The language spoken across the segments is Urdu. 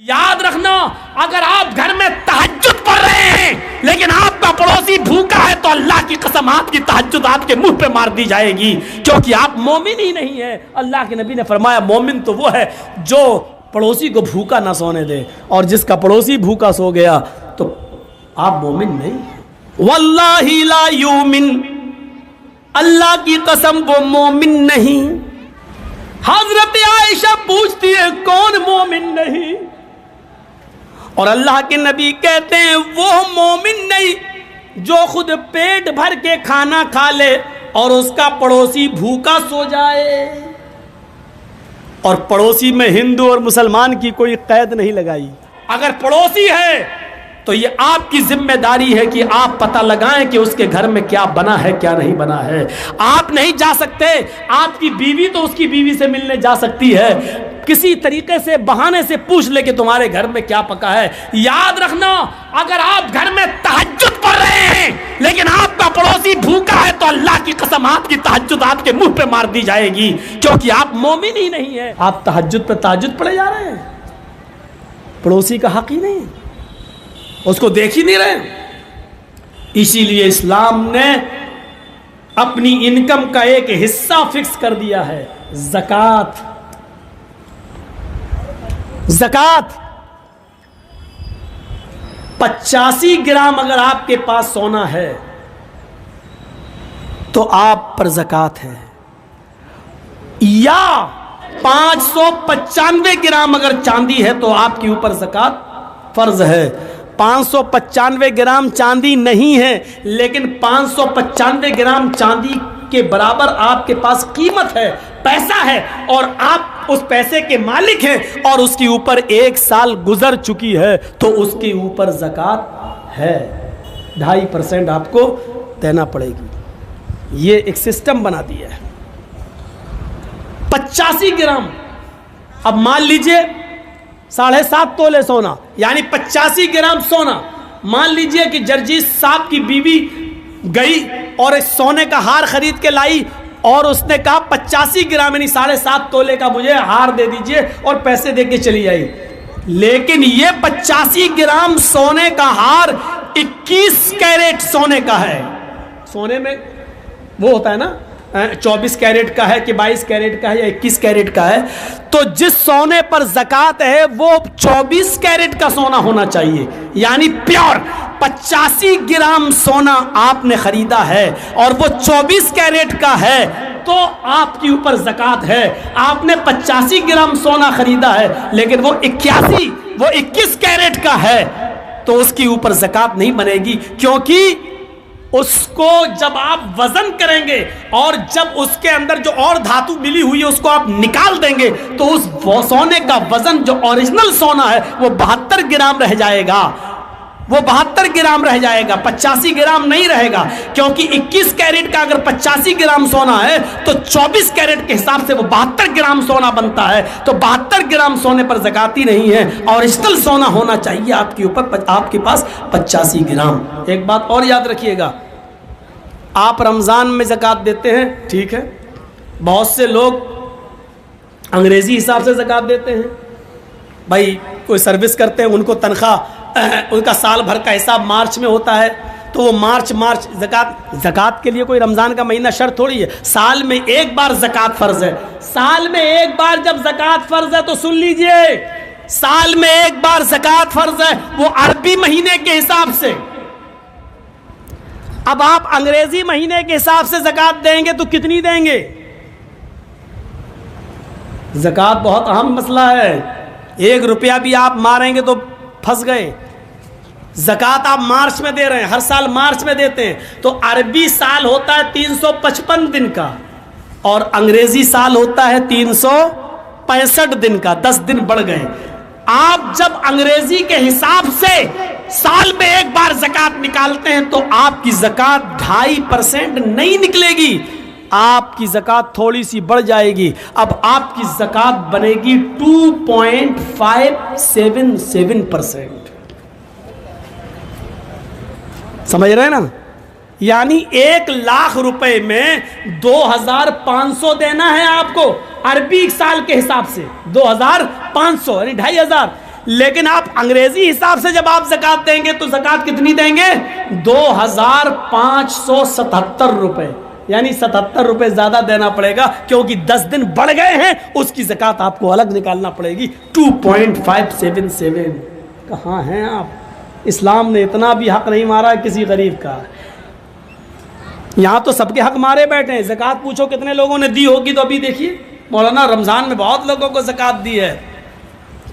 یاد رکھنا، اگر آپ گھر میں تہجد پڑھ رہے ہیں لیکن آپ کا پڑوسی بھوکا ہے تو اللہ کی قسم آپ کی تہجد آپ کے منہ پہ مار دی جائے گی، کیونکہ آپ مومن ہی نہیں ہیں۔ اللہ کے نبی نے فرمایا مومن تو وہ ہے جو پڑوسی کو بھوکا نہ سونے دے، اور جس کا پڑوسی بھوکا سو گیا تو آپ مومن نہیں۔ واللہ لا یؤمن، اللہ کی قسم وہ مومن نہیں۔ حضرت عائشہ پوچھتی ہے کون مومن نہیں؟ اور اللہ کے نبی کہتے ہیں وہ مومن نہیں جو خود پیٹ بھر کے کھانا کھا لے اور اس کا پڑوسی بھوکا سو جائے۔ اور پڑوسی میں ہندو اور مسلمان کی کوئی قید نہیں لگائی۔ اگر پڑوسی ہے تو یہ آپ کی ذمہ داری ہے کہ آپ پتہ لگائیں کہ اس کے گھر میں کیا بنا ہے کیا نہیں بنا ہے۔ آپ نہیں جا سکتے، آپ کی بیوی تو اس کی بیوی سے ملنے جا سکتی ہے، کسی طریقے سے بہانے سے پوچھ لے کہ تمہارے گھر میں کیا پکا ہے۔ یاد رکھنا، اگر آپ گھر میں تہجد پڑھ رہے ہیں لیکن آپ کا پڑوسی بھوکا ہے تو اللہ کی قسم آپ کی تہجد آپ کے منہ پہ مار دی جائے گی، کیونکہ آپ مومن ہی نہیں ہیں۔ آپ تہجد پہ تہجد پڑھے جا رہے ہیں، پڑوسی کا حق ہی نہیں، اس کو دیکھ ہی نہیں رہے۔ اسی لیے اسلام نے اپنی انکم کا ایک حصہ فکس کر دیا ہے، زکوٰۃ۔ زکوٰۃ 85 گرام اگر آپ کے پاس سونا ہے تو آپ پر زکوٰۃ ہے، یا 595 گرام اگر چاندی ہے تو آپ کے اوپر زکوٰۃ فرض ہے۔ 595 گرام چاندی نہیں ہے لیکن 595 گرام چاندی کے برابر آپ کے پاس قیمت ہے، پیسہ ہے، اور آپ اس پیسے کے مالک ہیں اور اس کے اوپر 1 سال گزر چکی ہے تو اس کے اوپر زکوٰۃ ہے، 2.5% آپ کو دینا پڑے گی۔ یہ ایک سسٹم بنا دیا ہے۔ 85 گرام، اب مان لیجئے 7.5 تولے سونا، یعنی 85 گرام سونا۔ مان لیجئے کہ جرجیت صاحب کی بیوی گئی اور ایک سونے کا ہار خرید کے لائی اور اس نے کہا 85 گرام یعنی 7.5 تولے کا مجھے ہار دے دیجئے اور پیسے دے کے چلی آئی، لیکن یہ 85 گرام سونے کا ہار 21 کیرٹ سونے کا ہے۔ سونے میں وہ ہوتا ہے نا 24 کیرٹ کا ہے کہ 22 کیرٹ کا ہے یا 21 کیرٹ کا ہے، تو جس سونے پر زکوٰۃ ہے وہ 24 کیرٹ کا سونا ہونا چاہیے، یعنی پیور 85 گرام سونا آپ نے خریدا ہے اور وہ 24 کیرٹ کا ہے تو آپ کے اوپر زکوٰۃ ہے۔ آپ نے 85 گرام سونا خریدا ہے لیکن وہ 21 کیرٹ کا ہے تو اس کے اوپر زکوٰۃ نہیں بنے گی، کیونکہ اس کو جب آپ وزن کریں گے اور جب اس کے اندر جو اور دھاتو ملی ہوئی ہے اس کو آپ نکال دیں گے تو اس سونے کا وزن جو اوریجنل سونا ہے وہ 72 گرام رہ جائے گا، وہ 72 گرام رہ جائے گا، 85 گرام نہیں رہے گا، کیونکہ 21 کیرٹ کا اگر 85 گرام سونا ہے تو 24 کیرٹ کے حساب سے وہ 72 گرام سونا بنتا ہے، تو 72 گرام سونے پر زکوٰۃ ہی نہیں ہے، اوریجنل سونا ہونا چاہیے آپ کے اوپر، آپ کے پاس 85 گرام۔ ایک بات اور یاد رکھیے گا، آپ رمضان میں زکوٰۃ دیتے ہیں، ٹھیک ہے، بہت سے لوگ انگریزی حساب سے زکوٰۃ دیتے ہیں، بھائی کوئی سروس کرتے ہیں ان کو تنخواہ ان کا سال بھر کا حساب مارچ میں ہوتا ہے تو وہ مارچ زکوٰۃ کے لیے کوئی رمضان کا مہینہ شرط تھوڑی ہے، سال میں ایک بار زکوٰۃ فرض ہے۔ سال میں ایک بار جب زکوٰۃ فرض ہے تو سن لیجئے، سال میں ایک بار زکوٰۃ فرض ہے، وہ عربی مہینے کے حساب سے۔ اب آپ انگریزی مہینے کے حساب سے زکوٰۃ دیں گے تو کتنی دیں گے؟ زکوٰۃ بہت اہم مسئلہ ہے، 1 روپیہ بھی آپ ماریں گے تو پھنس گئے۔ زکوٰۃ آپ مارچ میں دے رہے ہیں، ہر سال مارچ میں دیتے ہیں، تو عربی سال ہوتا ہے 355 دن کا اور انگریزی سال ہوتا ہے 365 دن کا، 10 دن بڑھ گئے۔ آپ جب انگریزی کے حساب سے سال میں ایک بار زکوٰۃ نکالتے ہیں تو آپ کی زکوٰۃ 2.5% نہیں نکلے گی، آپ کی زکوٰۃ تھوڑی سی بڑھ جائے گی۔ اب آپ کی زکوٰۃ بنے گی 2.577%۔ سمجھ رہے ہیں نا؟ یعنی 1,00,000 روپے میں 2,500 دینا ہے آپ کو عربی سال کے حساب سے، 2,500 یعنی 2,500۔ لیکن آپ انگریزی حساب سے جب آپ زکات دیں گے تو زکات کتنی دیں گے؟ 2577 روپے، یعنی 77 روپے زیادہ دینا پڑے گا، کیونکہ 10 دن بڑھ گئے ہیں، اس کی زکات آپ کو الگ نکالنا پڑے گی 2.577۔ کہاں ہیں آپ؟ اسلام نے اتنا بھی حق نہیں مارا کسی غریب کا، یہاں تو سب کے حق مارے بیٹھے ہیں۔ زکات پوچھو کتنے لوگوں نے دی ہوگی، تو ابھی دیکھیے مولانا رمضان میں بہت لوگوں کو زکات دی ہے،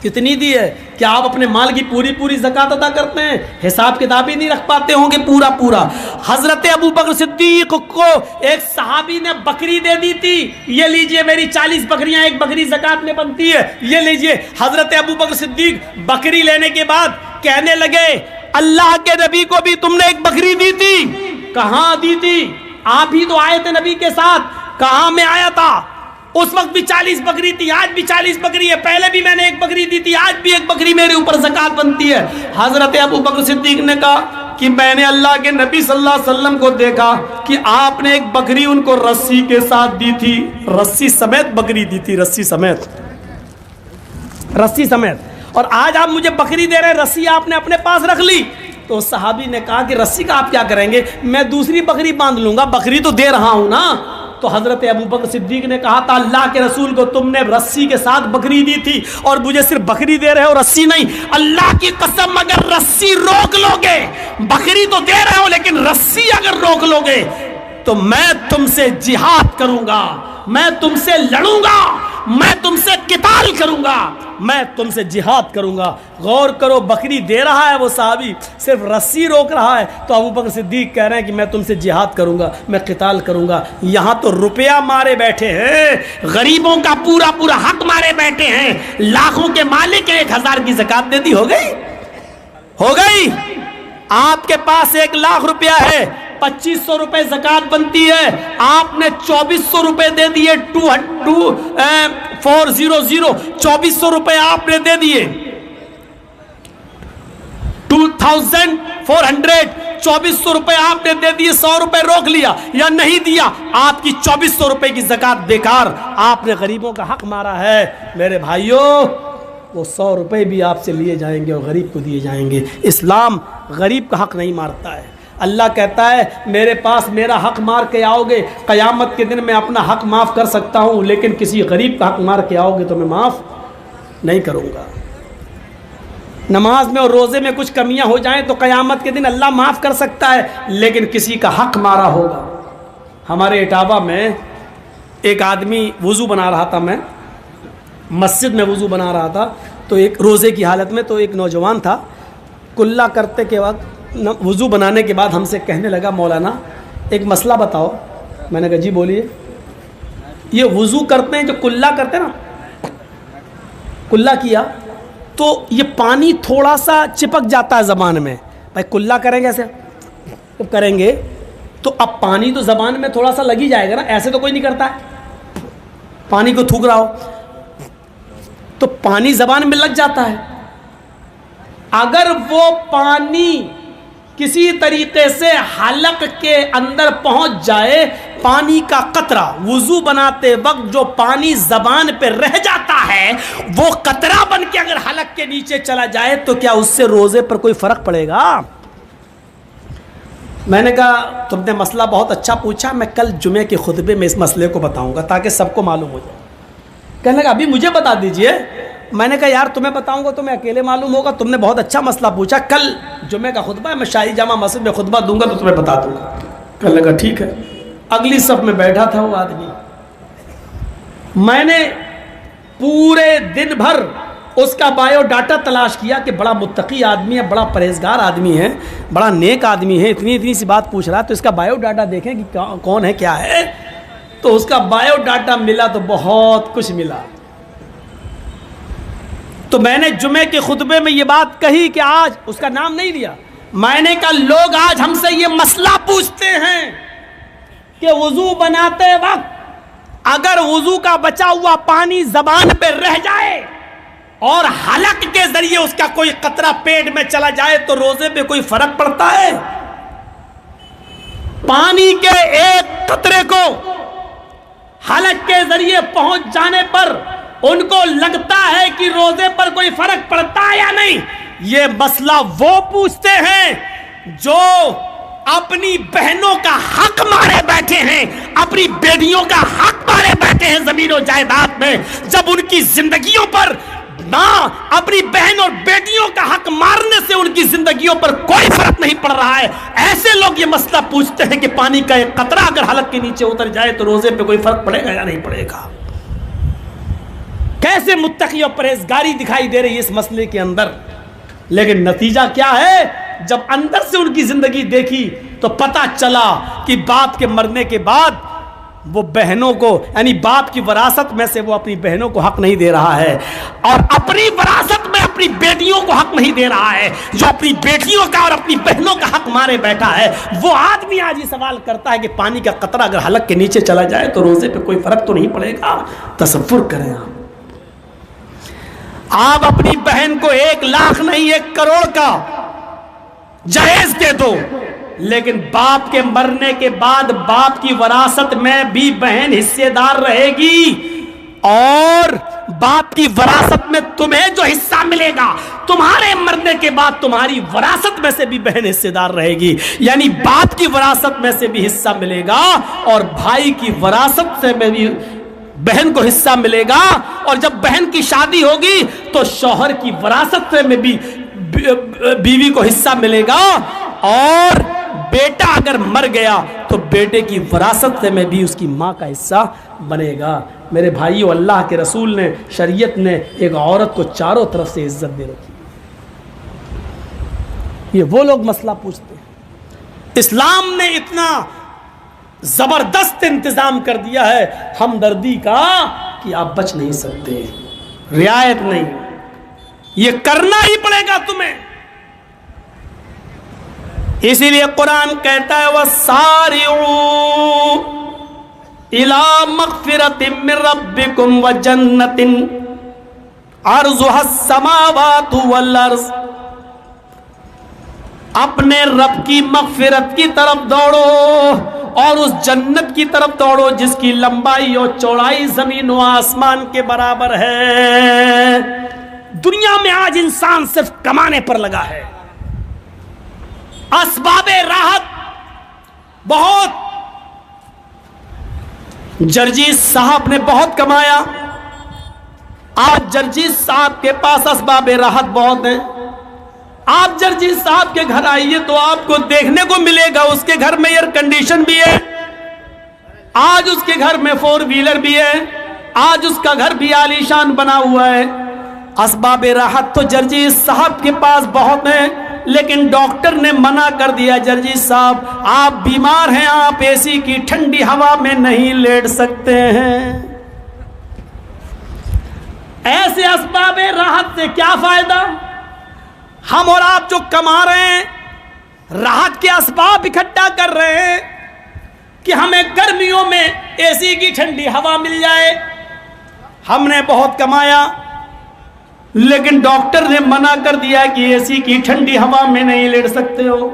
کتنی دی ہے؟ کیا آپ اپنے مال کی پوری زکات ادا کرتے ہیں؟ حساب کتاب ہی نہیں رکھ پاتے ہوں گے پورا۔ حضرت ابو بکر صدیق کو ایک صحابی نے بکری دے دی تھی، یہ لیجئے میری 40 بکریاں، ایک بکری زکات میں بنتی ہے، یہ لیجئے۔ حضرت ابو بکر صدیق بکری لینے کے بعد کہنے لگے اللہ کے نبی کو بھی تم نے ایک بکری دی تھی؟ کہاں دی تھی؟ آپ ہی تو آئے تھے نبی کے ساتھ۔ کہاں میں آیا تھا؟ اس وقت بھی 40 بکری تھی، آج بھی 40 بکری ہے، پہلے بھی میں نے ایک بکری دی تھی، آج بھی ایک بکری میرے اوپر زکات بنتی ہے۔ حضرت ابو بکر صدیق نے کہا کہ میں نے اللہ کے نبی صلی اللہ علیہ وسلم کو دیکھا کہ آپ نے ایک بکری ان کو رسی کے ساتھ دی تھی، رسی سمیت بکری دی تھی، رسی سمیت، اور آج آپ مجھے بکری دے رہے ہیں، رسی آپ نے اپنے پاس رکھ لی۔ تو صحابی نے کہا کہ رسی کا آپ کیا کریں گے؟ میں دوسری بکری باندھ لوں گا، بکری تو دے رہا ہوں نا۔ تو حضرت ابو بکر صدیق نے کہا تھا اللہ کے رسول کو تم نے رسی کے ساتھ بکری دی تھی اور مجھے صرف بکری دے رہے ہو، رسی نہیں۔ اللہ کی قسم اگر رسی روک لو گے، بکری تو دے رہے ہو لیکن رسی اگر روک لو گے تو میں تم سے جہاد کروں گا، میں تم سے لڑوں گا، میں تم سے قتال کروں گا، میں تم سے جہاد کروں گا۔ غور کرو، بکری دے رہا ہے وہ صحابی، صرف رسی روک رہا ہے، تو ابو بکر صدیق کہہ رہے ہیں کہ میں تم سے جہاد کروں گا، میں قتال کروں گا۔ یہاں تو روپیہ مارے بیٹھے ہیں، غریبوں کا پورا حق مارے بیٹھے ہیں، لاکھوں کے مالک 1000 کی زکات دے دی، ہو گئی۔ آپ کے پاس 1 لاکھ روپیہ ہے، 2500 روپے زکات بنتی ہے، آپ نے 2400 روپے دے دیے، 400 2400 روپے آپ نے دے دیے، 2400 2400 روپے آپ نے دے دیے، 100 روپے روک لیا یا نہیں دیا، آپ کی 2400 روپے کی زکات بیکار، آپ نے غریبوں کا حق مارا ہے۔ میرے بھائیوں، وہ 100 روپے بھی آپ سے لیے جائیں گے اور غریب کو دیے جائیں گے۔ اسلام غریب کا حق نہیں مارتا ہے۔ اللہ کہتا ہے میرے پاس میرا حق مار کے آؤ گے، قیامت کے دن میں اپنا حق معاف کر سکتا ہوں، لیکن کسی غریب کا حق مار کے آؤ گے تو میں معاف نہیں کروں گا۔ نماز میں اور روزے میں کچھ کمیاں ہو جائیں تو قیامت کے دن اللہ معاف کر سکتا ہے، لیکن کسی کا حق مارا ہوگا۔ ہمارے اٹاوا میں ایک آدمی وضو بنا رہا تھا، میں مسجد میں وضو بنا رہا تھا، تو ایک روزے کی حالت میں، تو ایک نوجوان تھا، کلا کرتے کے وقت وضو بنانے کے بعد ہم سے کہنے لگا مولانا ایک مسئلہ بتاؤ۔ میں نے کہا جی بولیے۔ یہ وضو کرتے ہیں جو کلا کرتے ہیں نا، کلا کیا تو یہ پانی تھوڑا سا چپک جاتا ہے زبان میں، بھائی کلا کریں گے ایسے جب کریں گے تو اب پانی تو زبان میں تھوڑا سا لگ ہی جائے گا نا، ایسے تو کوئی نہیں کرتا ہے، پانی کو تھوک رہا ہو تو پانی زبان میں لگ جاتا ہے۔ اگر وہ پانی کسی طریقے سے حلق کے اندر پہنچ جائے، پانی کا قطرہ، وضو بناتے وقت جو پانی زبان پہ رہ جاتا ہے وہ قطرہ بن کے اگر حلق کے نیچے چلا جائے تو کیا اس سے روزے پر کوئی فرق پڑے گا؟ میں نے کہا تم نے مسئلہ بہت اچھا پوچھا، میں کل جمعے کے خطبے میں اس مسئلے کو بتاؤں گا تاکہ سب کو معلوم ہو جائے۔ کہنے لگا ابھی مجھے بتا دیجئے۔ میں نے کہا یار تمہیں بتاؤں گا تمہیں اکیلے معلوم ہوگا، تم نے بہت اچھا مسئلہ پوچھا، کل جمعے کا خطبہ ہے، میں شاہی جامع مسجد میں خطبہ دوں گا تو تمہیں بتا دوں گا۔ کہنے لگا ٹھیک ہے۔ اگلی صف میں بیٹھا تھا وہ آدمی، میں نے پورے دن بھر اس کا بایو ڈاٹا تلاش کیا کہ بڑا متقی آدمی ہے، بڑا پرہیزگار آدمی ہے، بڑا نیک آدمی ہے، اتنی سی بات پوچھ رہا ہے، تو اس کا بایو ڈاٹا دیکھیں کہ کون ہے کیا ہے۔ تو اس کا بایو ڈاٹا ملا تو بہت کچھ ملا۔ تو میں نے جمعے کے خطبے میں یہ بات کہی کہ آج اس کا نام نہیں لیا، میں نے کہا لوگ آج ہم سے یہ مسئلہ پوچھتے ہیں کہ وضو بناتے وقت اگر وضو کا بچا ہوا پانی زبان پہ رہ جائے اور حلق کے ذریعے اس کا کوئی قطرہ پیٹ میں چلا جائے تو روزے پہ کوئی فرق پڑتا ہے؟ پانی کے ایک قطرے کو حلق کے ذریعے پہنچ جانے پر ان کو لگتا ہے کہ روزے پر کوئی فرق پڑتا ہے یا نہیں، یہ مسئلہ وہ پوچھتے ہیں جو اپنی بہنوں کا حق مارے بیٹھے ہیں، اپنی بیٹیوں کا حق مارے بیٹھے ہیں زمین و جائیداد میں، جب ان کی زندگیوں پر نہ اپنی بہن اور بیٹیوں کا حق مارنے سے ان کی زندگیوں پر کوئی فرق نہیں پڑ رہا ہے، ایسے لوگ یہ مسئلہ پوچھتے ہیں کہ پانی کا ایک قطرہ اگر حلق کے نیچے اتر جائے تو روزے پہ کوئی فرق پڑے گا یا نہیں پڑے گا۔ کیسے متقی اور پرہیزگاری دکھائی دے رہی ہے اس مسئلے کے اندر، لیکن نتیجہ کیا ہے؟ جب اندر سے ان کی زندگی دیکھی تو پتہ چلا کہ باپ کے مرنے کے بعد وہ بہنوں کو، یعنی باپ کی وراثت میں سے وہ اپنی بہنوں کو حق نہیں دے رہا ہے، اور اپنی وراثت میں اپنی بیٹیوں کو حق نہیں دے رہا ہے۔ جو اپنی بیٹیوں کا اور اپنی بہنوں کا حق مارے بیٹھا ہے، وہ آدمی آج یہ سوال کرتا ہے کہ پانی کا قطرہ اگر حلق کے نیچے چلا جائے تو روزے پہ کوئی فرق تو نہیں پڑے گا۔ تصور کریں آپ اپنی بہن کو 1 لاکھ نہیں 1 کروڑ کا جہیز دے دو، لیکن باپ کے مرنے کے بعد باپ کی وراثت میں بھی بہن حصے دار رہے گی، اور باپ کی وراثت میں تمہیں جو حصہ ملے گا تمہارے مرنے کے بعد تمہاری وراثت میں سے بھی بہن حصے دار رہے گی، یعنی باپ کی وراثت میں سے بھی حصہ ملے گا اور بھائی کی وراثت سے بھی بہن کو حصہ ملے گا، اور جب بہن کی شادی ہوگی تو شوہر کی وراثت میں بھی بیوی کو حصہ ملے گا، اور بیٹا اگر مر گیا تو بیٹے کی وراثت میں بھی اس کی ماں کا حصہ بنے گا۔ میرے بھائیو، اللہ کے رسول نے، شریعت نے ایک عورت کو چاروں طرف سے عزت دے رکھی۔ یہ وہ لوگ مسئلہ پوچھتے ہیں۔ اسلام نے اتنا زبردست انتظام کر دیا ہے ہمدردی کا کہ آپ بچ نہیں سکتے، رعایت نہیں، یہ کرنا ہی پڑے گا تمہیں۔ اسی لیے قرآن کہتا ہے وَسَارِعُوا إِلَى مَغْفِرَةٍ مِّن رَبِّكُمْ وَجَنَّةٍ عَرْضُهَا السَّمَاوَاتُ وَالْأَرْضُ، اپنے رب کی مغفرت کی طرف دوڑو اور اس جنت کی طرف دوڑو جس کی لمبائی اور چوڑائی زمین و آسمان کے برابر ہے۔ دنیا میں آج انسان صرف کمانے پر لگا ہے، اسباب راحت بہت، جرجیز صاحب نے بہت کمایا، آج جرجیز صاحب کے پاس اسباب راحت بہت ہیں۔ آپ جرجیز صاحب کے گھر آئیے تو آپ کو دیکھنے کو ملے گا اس کے گھر میں ایئر کنڈیشن بھی ہے، آج اس کے گھر میں 4 ویلر بھی ہے، آج اس کا گھر بھی عالیشان بنا ہوا ہے۔ اسباب راحت تو جرجیز صاحب کے پاس بہت ہیں، لیکن ڈاکٹر نے منع کر دیا، جرجیز صاحب آپ بیمار ہیں، آپ اے سی کی ٹھنڈی ہوا میں نہیں لیٹ سکتے ہیں۔ ایسے اسباب راحت سے کیا فائدہ؟ ہم اور آپ جو کما رہے ہیں، راحت کے اسباب اکٹھا کر رہے ہیں کہ ہمیں گرمیوں میں اے سی کی ٹھنڈی ہوا مل جائے۔ ہم نے بہت کمایا، لیکن ڈاکٹر نے منع کر دیا کہ اے سی کی ٹھنڈی ہوا میں نہیں لیٹ سکتے ہو۔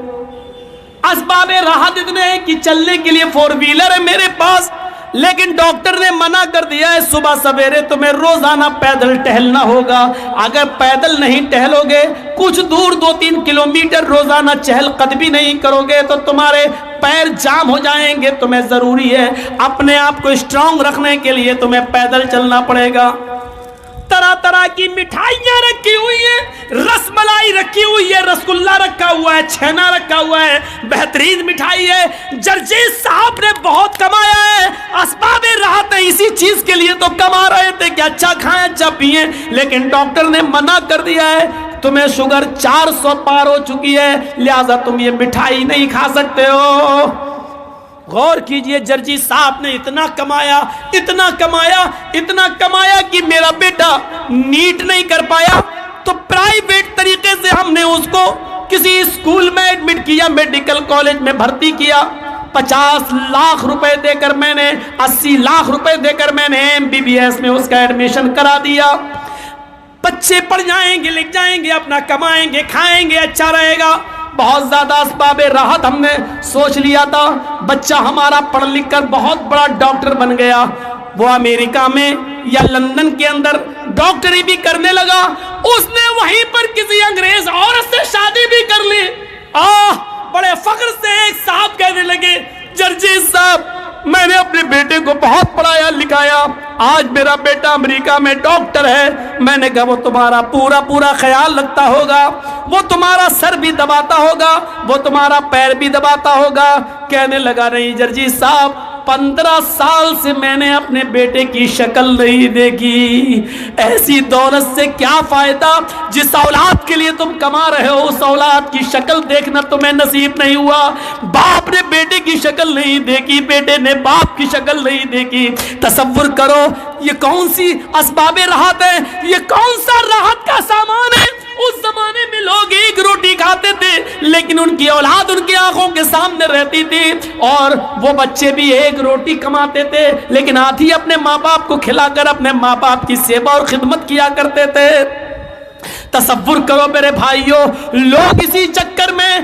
اسباب راحت اتنے ہیں کہ چلنے کے لیے 4 ویلر ہے میرے پاس، لیکن ڈاکٹر نے منع کر دیا ہے صبح سویرے تمہیں روزانہ پیدل ٹہلنا ہوگا۔ اگر پیدل نہیں ٹہلو گے، کچھ دور 2-3 کلومیٹر روزانہ چہل قدمی نہیں کرو گے تو تمہارے پیر جام ہو جائیں گے، تمہیں ضروری ہے اپنے آپ کو اسٹرانگ رکھنے کے لیے تمہیں پیدل چلنا پڑے گا۔ طرح طرح کی مٹھائیاں رکھی ہوئی ہیں، رس ملائی رکھی ہوئی ہے، رسگلہ رکھا ہوا ہے، چھینا رکھا ہوا ہے، بہترین مٹھائی ہے۔ جرجیز صاحب نے بہت کمایا ہے، اسباب راحت ہے، اسی چیز کے لیے تو کما رہے تھے کہ اچھا کھائیں اچھا پیئیں، لیکن ڈاکٹر نے منع کر دیا ہے تمہیں شوگر 400 پار ہو چکی ہے، لہذا تم یہ مٹھائی نہیں کھا سکتے ہو۔ غور کیجئے، جرجیز صاحب نے اتنا کمایا، اتنا کمایا، اتنا کمایا کہ میرا بیٹا نیٹ نہیں کر پایا تو پرائیویٹ طریقے سے ہم نے اس کو کسی اسکول میں ایڈمٹ کیا، میڈیکل کالج میں بھرتی کیا۔ 50 لاکھ روپے دے کر میں نے، 80 لاکھ روپے دے کر میں نے MBBS میں اس کا ایڈمیشن کرا دیا۔ بچے پڑھ جائیں گے، لکھ جائیں گے، اپنا کمائیں گے، کھائیں گے، اچھا رہے گا۔ بہت زیادہ اسباب راحت ہم نے سوچ لیا تھا، بچہ ہمارا پڑھ لکھ کر بہت بڑا ڈاکٹر بن گیا، وہ امریکہ میں یا لندن کے اندر ڈاکٹری بھی کرنے لگا، اس نے وہیں پر کسی انگریز عورت سے شادی بھی کر لی۔ بڑے فخر سے ایک صاحب کہنے لگے، جرجیت صاحب میں نے اپنے بیٹے کو بہت پڑھایا لکھایا، آج میرا بیٹا امریکہ میں ڈاکٹر ہے۔ میں نے کہا وہ تمہارا پورا خیال رکھتا ہوگا، وہ تمہارا سر بھی دباتا ہوگا، وہ تمہارا پیر بھی دباتا ہوگا۔ کہنے لگا نہیں جرجیت صاحب، 15 سال سے میں نے اپنے بیٹے کی شکل نہیں دیکھی۔ ایسی دولت سے کیا فائدہ جس اولاد کے لیے تم کما رہے ہو، اس اولاد کی شکل دیکھنا تمہیں نصیب نہیں ہوا۔ باپ نے بیٹے کی شکل نہیں دیکھی، بیٹے نے باپ کی شکل نہیں دیکھی۔ تصور کرو یہ کون سی اسباب راحت ہے، یہ کون سا راحت کا سامان ہے۔ اس زمانے میں لوگ ایک روٹی کھاتے تھے، لیکن ان کی اولاد ان کی آنکھوں کے سامنے رہتی تھی، اور وہ بچے بھی ایک روٹی کماتے تھے لیکن آدھی اپنے ماں باپ کو کھلا کر اپنے ماں باپ کی سیوا اور خدمت کیا کرتے تھے۔ تصور کرو میرے بھائیوں، لوگ اسی چکر میں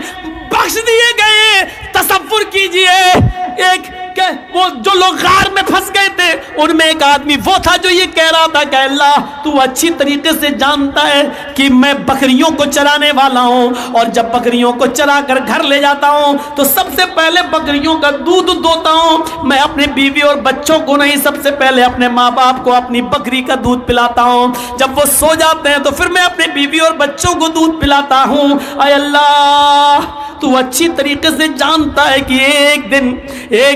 بخش دیے گئے۔ تصور کیجئے ایک وہ جو لوگ غار میں پھنس گئے تھے، ان میں ایک آدمی وہ تھا جو یہ کہہ رہا تھا کہ اللہ تو اچھی طریقے سے جانتا ہے کہ میں بکریوں کو چرانے والا ہوں، اور جب بکریوں کو چرا کر گھر لے جاتا ہوں تو سب سے پہلے بکریوں کا دودھ دوتا ہوں، میں اپنی بیوی اور بچوں کو نہیں، سب سے پہلے اپنے ماں باپ کو اپنی بکری کا دودھ پلاتا ہوں، جب وہ سو جاتے ہیں تو پھر میں اپنی بیوی اور بچوں کو دودھ پلاتا ہوں۔ اے اللہ تو اچھی طریقے سے جانتا ہے کہ ایک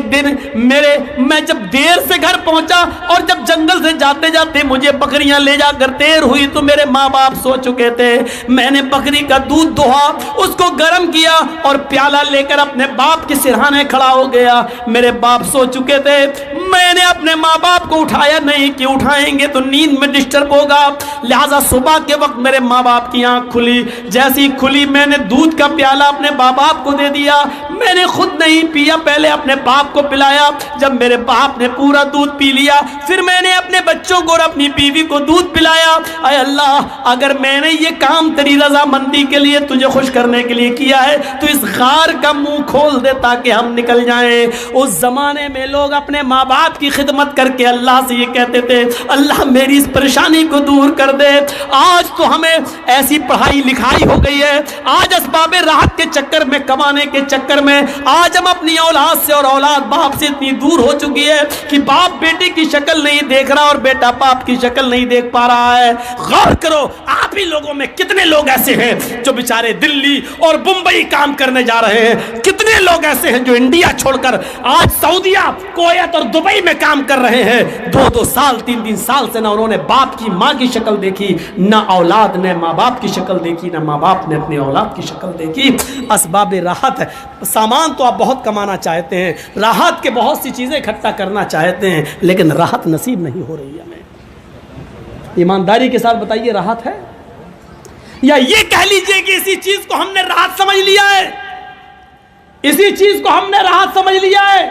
دن میں جب دیر سے گھر پہنچا اور جب جنگل سے جاتے جاتے مجھے بکریاں لے جا کر دیر ہوئی تو میرے ماں باپ سو چکے تھے، میں نے بکری کا دودھ دوہا، اس کو گرم کیا اور پیالہ لے کر اپنے باپ کے سرہانے کھڑا ہو گیا۔ میرے باپ سو چکے تھے، میں نے اپنے ماں باپ کو اٹھایا نہیں کہ اٹھائیں گے تو نیند میں ڈسٹرب ہوگا، لہذا صبح کے وقت میرے ماں باپ کی آنکھ کھلی، جیسی کھلی میں نے دودھ کا پیالہ اپنے باپ کو دے دیا، میں نے خود نہیں پیا، پہلے اپنے باپ کو پلایا، جب میرے باپ نے پورا دودھ پی لیا پھر میں نے اپنے بچوں کو اور اپنی بیوی کو دودھ پلایا۔ اے اللہ اگر میں نے یہ کام تیری رضامندی کے لیے تجھے خوش کرنے کے لیے کیا ہے تو اس غار کا منہ کھول دے تاکہ ہم نکل جائیں۔ اس زمانے میں لوگ اپنے ماں باپ کی خدمت کر کے اللہ سے یہ کہتے تھے اللہ میری اس پریشانی کو دور کر دے۔ آج تو ہمیں ایسی پڑھائی لکھائی ہو گئی ہے، آج اسباب راحت کے چکر میں، کمانے کے چکر میں آج ہم اپنی اولاد سے اور اولاد باپ سے اتنی دور ہو چکی ہے کہ باپ بیٹے کی شکل نہیں دیکھ رہا اور بیٹا باپ کی شکل نہیں دیکھ پا رہا ہے۔ غور کرو آپ ہی لوگوں میں کتنے لوگ ایسے ہیں جو بیچارے دلی اور بمبئی کام کرنے جا رہے ہیں، کتنے لوگ ایسے ہیں جو انڈیا چھوڑ کر آج سعودیہ، کویت اور دبئی میں کام کر رہے ہیں، 2 سال 3 سال سے نہ انہوں نے باپ کی ماں کی شکل دیکھی، نہ اولاد نے ماں باپ کی شکل دیکھی، نہ ماں باپ نے اپنی اولاد کی شکل دیکھی۔ اسباب راحت ہے، سامان تو آپ بہت کمانا چاہتے ہیں، راحت کے بہت سی چیزیں اکٹھا کرنا چاہتے ہیں، لیکن راحت نصیب نہیں ہو رہی ہے ہمیں۔ ایمانداری کے ساتھ بتائیے راحت ہے، یا یہ کہہ لیجئے کہ اسی چیز کو ہم نے راحت سمجھ لیا ہے، اسی چیز کو ہم نے راحت سمجھ لیا ہے۔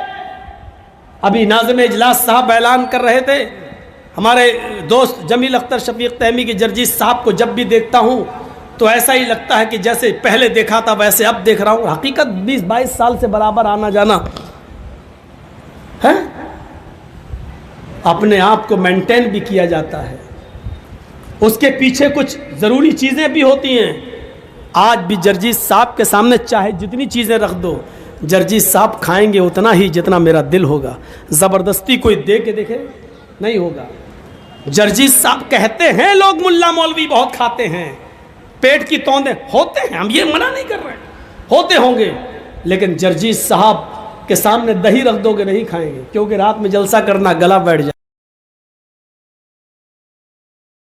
ابھی ناظم اجلاس صاحب اعلان کر رہے تھے، ہمارے دوست جمیل اختر شفیق تہمی کے جرجیت صاحب کو جب بھی دیکھتا ہوں تو ایسا ہی لگتا ہے کہ جیسے پہلے دیکھا تھا ویسے اب دیکھ رہا ہوں۔ حقیقت 20-22 سال سے برابر آنا جانا ہے، اپنے آپ کو مینٹین بھی کیا جاتا ہے، اس کے پیچھے کچھ ضروری چیزیں بھی ہوتی ہیں۔ آج بھی جرجیت صاحب کے سامنے چاہے جتنی چیزیں رکھ دو، جرجیت صاحب کھائیں گے اتنا ہی جتنا میرا دل ہوگا، زبردستی کوئی دے کے دیکھے نہیں ہوگا۔ جرجیت صاحب کہتے ہیں لوگ ملا مولوی بہت کھاتے ہیں، پیٹ کی توندیں ہوتے ہیں، ہم یہ منع نہیں کر رہے، ہوتے ہوں گے، لیکن جرجیت صاحب کے سامنے دہی رکھ دو گے نہیں کھائیں گے، کیونکہ رات میں جلسہ کرنا گلا بیٹھ جائے۔